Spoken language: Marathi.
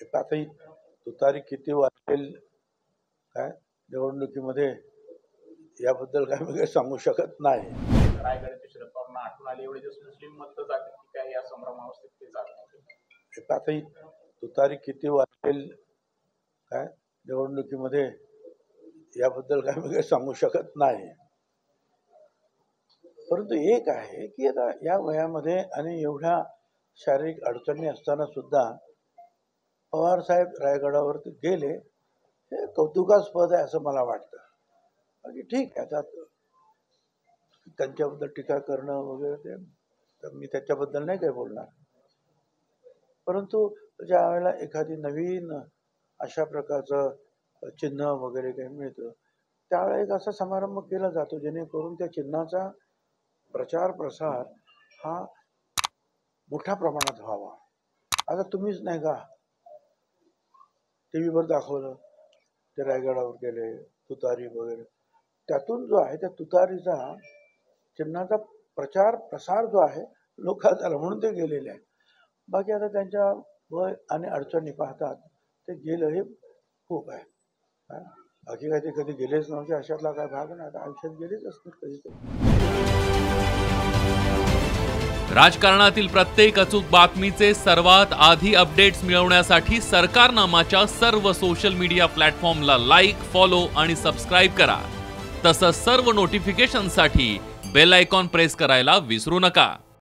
आता ही तुतारी किती वाजेल काय निवडणुकीमध्ये याबद्दल काय मी काही सांगू शकत नाही. रायगडाचे शरद पवारांना आठवण आली एवढे दिवस मुस्लिम मत जातील की काय या संभ्रमावस्थेत ते जात नव्हते. आता ही तुतारी किती वाजेल काय निवडणुकीमध्ये याबद्दल काय मी काही सांगू शकत नाही. परंतु एक आहे की आता या वयामध्ये आणि एवढ्या शारीरिक अडचणी असताना सुद्धा पवार साहेब रायगडावरती गेले हे कौतुकास्पद आहे असं मला वाटतं. बाकी ठीक आहे, आता त्यांच्याबद्दल टीका करणं वगैरे ते तर मी त्याच्याबद्दल नाही काही बोलणार. परंतु ज्या वेळेला एखादी नवीन अशा प्रकारचं चिन्ह वगैरे काही मिळतं त्यावेळेला एक असा समारंभ केला जातो जेणेकरून त्या चिन्हाचा प्रचार प्रसार हा मोठ्या प्रमाणात व्हावा. आता तुम्हीच नाही का टीव्हीवर दाखवलं ते रायगडावर गेले तुतारी वगैरे, त्यातून जो आहे त्या तुतारीचा चिन्हाचा प्रचार प्रसार जो आहे लोकांना झाला म्हणून ते गेलेले आहे. बाकी आता त्यांच्या वय आणि अडचणी पाहतात ते गेलं हे खूप आहे. बाकी काय ते कधी गेलेच नव्हते अशातला काय भाग नाही, आता आयुष्यात गेलेच असतील कधीतरी. राजकारणातील प्रत्येक अचूक बातमीचे सर्वात आधी अपडेट्स मिळवण्यासाठी सरकारनामाच्या सर्व सोशल मीडिया प्लॅटफॉर्मला लाईक, फॉलो आणि सबस्क्राईब करा. तसंच सर्व नोटिफिकेशनसाठी बेल आयकॉन प्रेस करायला विसरू नका.